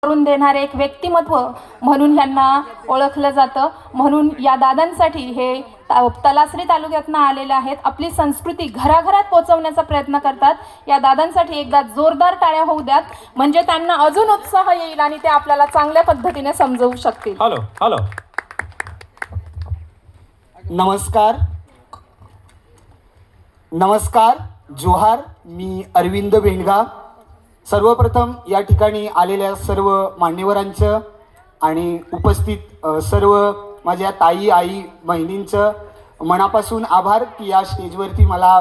करून देणारे एक व्यक्तिमत्व म्हणून यांना ओळखलं जातं. म्हणून या दादांसाठी हे तलासरी तालुक्यातनं आलेले आहेत, आपली संस्कृती घराघरात पोहोचवण्याचा प्रयत्न करतात. या दादांसाठी एकदा जोरदार टाळ्या होऊ द्यात, म्हणजे त्यांना अजून उत्साह येईल आणि ते आपल्याला चांगल्या पद्धतीने समजवू शकतील. Hello hello. नमस्कार नमस्कार जोहार. मी अरविंद बेंडगा. सर्वप्रथम या ठिकाणी आलेल्या सर्व मान्यवरांचं आणि उपस्थित सर्व माझ्या ताई आई बहिणींचं मनापासून आभार की या स्टेजवरती मला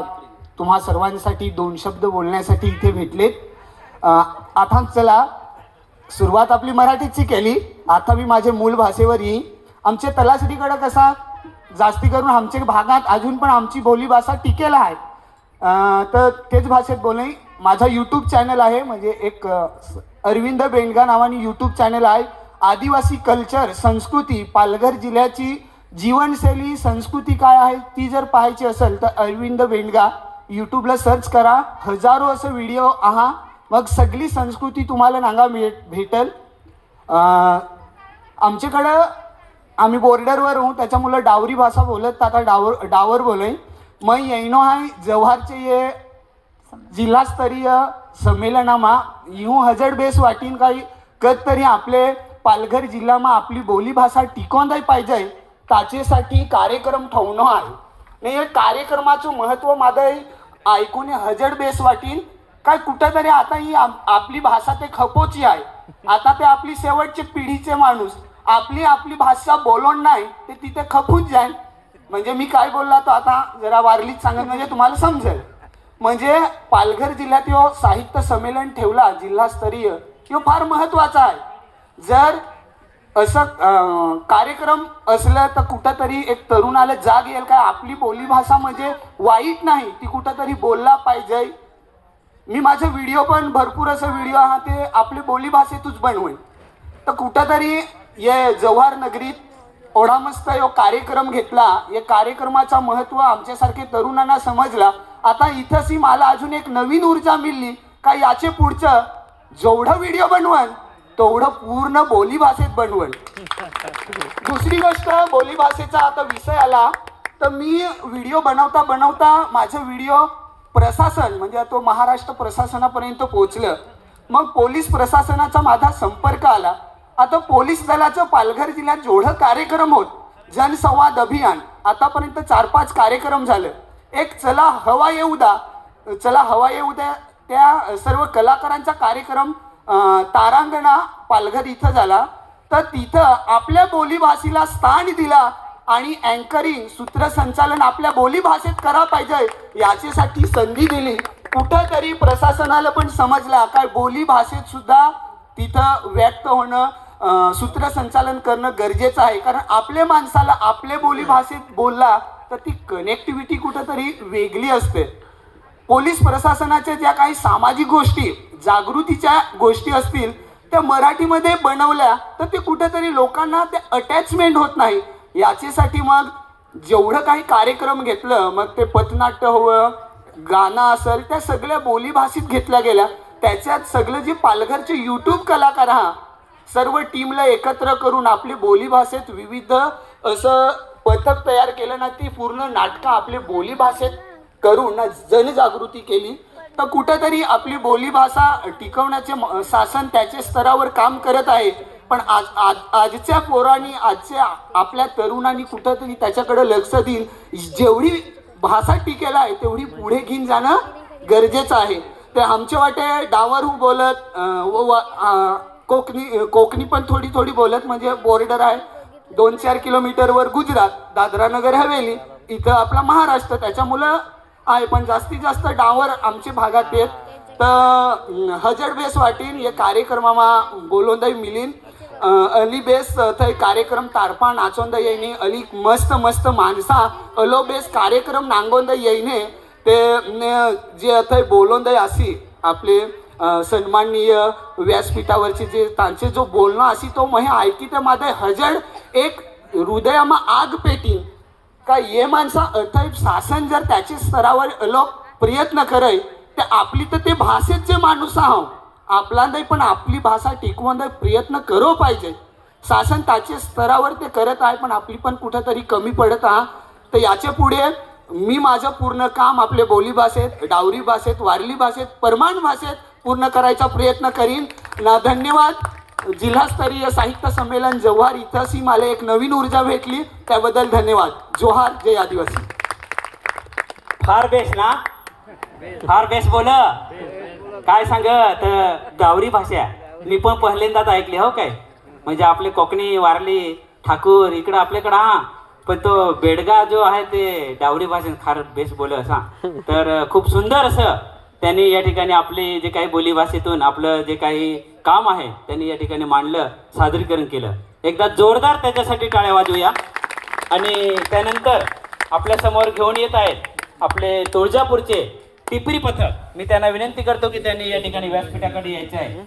तुम्हा सर्वांसाठी दोन शब्द बोलण्यासाठी इथे भेटलेत. आता चला सुरुवात आपली मराठीची केली, आता मी माझे मूळ भाषेवर येईन. आमच्या तलासरीकडं कसा जास्ती करून आमच्या भागात अजून पण आमची बोलीभाषा टिकेल आहे, तर तेच भाषेत बोलणे. माझा यूट्यूब चॅनल आहे, म्हणजे एक अरविंद बेंडगा नावाने यूट्यूब चॅनल आहे. आदिवासी कल्चर संस्कृती पालघर जिल्ह्याची जीवनशैली संस्कृती काय आहे ती जर पाहायची असेल तर अरविंद बेंडगा यूट्यूबला सर्च करा. हजारो असं व्हिडिओ आहा, मग सगळी संस्कृती तुम्हाला नांगा भेटेल. आमच्याकडं आम्ही बॉर्डरवर राहू, त्याच्यामुळं डावरी भाषा बोलत आता डावर बोलय. मग येणो आहे जव्हारचे ये जिल्हास्तरीय संमेलनामा येऊ हजर बेस वाटीन काही कत तरी आपले पालघर जिल्ह्यामा आपली बोलीभाषा टिकवून पाहिजे त्याच्यासाठी कार्यक्रम ठेवणं आहे. नाही, या कार्यक्रमाचं महत्त्व माझं ऐकून हजर बेस वाटीन काय कुठंतरी आता ही आपली भाषा ते खपोची आहे. आता ते आपली शेवटचे पिढीचे माणूस आपली भाषा बोलून नाही ते तिथे खपूच जाईल. म्हणजे मी काय बोलला तो आता जरा वारलीच सांगत म्हणजे तुम्हाला समजेल. म्हणजे पालघर जिल्ह्यात यो साहित्य संमेलन ठेवला जिल्हास्तरीय, यो फार महत्त्वाचा आहे. जर असं कार्यक्रम असलं तर कुठंतरी एक तरुणाला जाग येईल काय आपली बोलीभाषा म्हणजे वाईट नाही, ती कुठंतरी बोलला पाहिजे. मी माझे व्हिडिओ पण भरपूर असं व्हिडिओ हा ते आपली बोलीभाषेतूच बनवेन. तर कुठंतरी ये जव्हार नगरीत एवढा मस्त यो कार्यक्रम घेतला. या कार्यक्रमाचा महत्त्व आमच्यासारखे तरुणांना समजला. आता इथंच मला अजून एक नवीन ऊर्जा मिळली का याचे पुढचं जेवढं व्हिडिओ बनवण तेवढं पूर्ण बोलीभाषेत बनवण. दुसरी गोष्ट बोलीभाषेचा आता विषय आला तर मी व्हिडिओ बनवता माझं व्हिडिओ प्रशासन म्हणजे तो महाराष्ट्र प्रशासनापर्यंत पोहोचलं. मग पोलीस प्रशासनाचा माझा संपर्क आला. आता पोलीस दलाचं पालघर जिल्ह्यात जेवढं कार्यक्रम होत जनसंवाद अभियान आतापर्यंत 4-5 कार्यक्रम झालं. एक चला हवा येऊ द्या त्या सर्व कलाकारांचा कार्यक्रम तारांगणा पालघर इथं झाला. तर तिथं आपल्या बोलीभाषेला स्थान दिला आणि अँकरिंग सूत्रसंचालन आपल्या बोलीभाषेत करा पाहिजे याच्यासाठी संधी दिली. कुठंतरी प्रशासनाला पण समजला काय बोलीभाषेत सुद्धा तिथं व्यक्त होणं सूत्रसंचालन करणं गरजेचं आहे. कारण आपल्या माणसाला आपल्या बोलीभाषेत बोलला तर ती कनेक्टिव्हिटी कुठंतरी वेगळी असते. पोलीस प्रशासनाच्या ज्या काही सामाजिक गोष्टी जागृतीच्या गोष्टी असतील त्या मराठीमध्ये बनवल्या तर ते कुठंतरी लोकांना ते अटॅचमेंट होत नाही. याच्यासाठी मग जेवढं काही कार्यक्रम घेतलं, मग ते पथनाट्य हवं गाणं असेल त्या सगळ्या बोलीभाषेत घेतल्या गेल्या. त्याच्यात सगळं जे पालघरचे यूट्यूब कलाकार हा सर्व टीमला एकत्र करून आपली बोलीभाषेत विविध असं पथक तयार केलं ना, ती पूर्ण नाटकं आपली बोलीभाषेत करून ना जनजागृती केली. तर कुठंतरी आपली बोलीभाषा टिकवण्याचे शासन त्याच्या स्तरावर काम करत आहे. पण आजच्या पोरांनी आजच्या आपल्या तरुणांनी कुठंतरी त्याच्याकडे लक्ष देईन. जेवढी भाषा टिकेल आहे तेवढी पुढे घेऊन जाणं गरजेचं आहे. ते आमच्या वाटे डावरू बोलत कोकणी पण थोडी बोलत, म्हणजे बॉर्डर आहे 2-4 किलोमीटरवर गुजरात, दादरा नगर हवेली, इथं आपला महाराष्ट्र, त्याच्यामुळं आहे. पण जास्तीत जास्त डावर आमच्या भागात येत. तर हजर बेस वाटीन या कार्यक्रमामा बोलवंदाई मिलीन. अली बेस थंय कार्यक्रम तारपा नाचोंदा येईने, अली मस्त माणसा अलो बेस कार्यक्रम नांगोंदा येईने. ते जे थंय बोलवंदाई असी आपले सन्माननीय व्यासपीठावरचे जे त्यांचे जो बोलणं असी तो महे ऐकी तर माझे हजर एक हृदयामा आग पेटी का ये माणसा अथय शासन जर त्याच्या स्तरावर लोक प्रयत्न करे तर आपली तर ते भाषेचे माणूस आहो आपल्यालाही पण आपली भाषा टिकवण्याचा प्रयत्न करो पाहिजे. शासन त्याच्या स्तरावर ते करत आहे, पण आपली पण कुठेतरी कमी पडत आहे. तर याच्या पुढे मी माझं पूर्ण काम आपल्या बोली भाषेत, डावरी भाषेत, वारली भाषेत, परमान भाषेत पूर्ण करायचा प्रयत्न करीन ना. धन्यवाद. जिल्हास्तरीय साहित्य संमेलन जव्हार इथंही मला एक नवीन ऊर्जा भेटली, त्याबद्दल धन्यवाद. जोहार. जय आदिवासी. फार बेस ना, फार बेस बोल. काय सांगत गावरी भाषा मी पण पहिल्यांदाच ऐकली हो काय. म्हणजे आपले कोकणी वारली ठाकूर इकडं आपल्याकडं हा, पण तो बेडगा जो आहे ते डावरी भाषेत फार बेस बोल असा. तर खूप सुंदर असं त्यांनी या ठिकाणी आपले जे काही बोली भाषेतून आपलं जे काही काम आहे त्यांनी या ठिकाणी मांडलं, सादरीकरण केलं. एकदा जोरदार त्याच्यासाठी टाळ्या वाजवूया. आणि त्यानंतर आपल्या समोर घेऊन येत आहेत आपले तुळजापूरचे टिपरी पथक. मी त्यांना विनंती करतो की त्यांनी या ठिकाणी व्यासपीठाकडे यायचं आहे.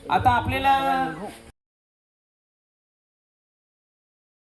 आता आपल्याला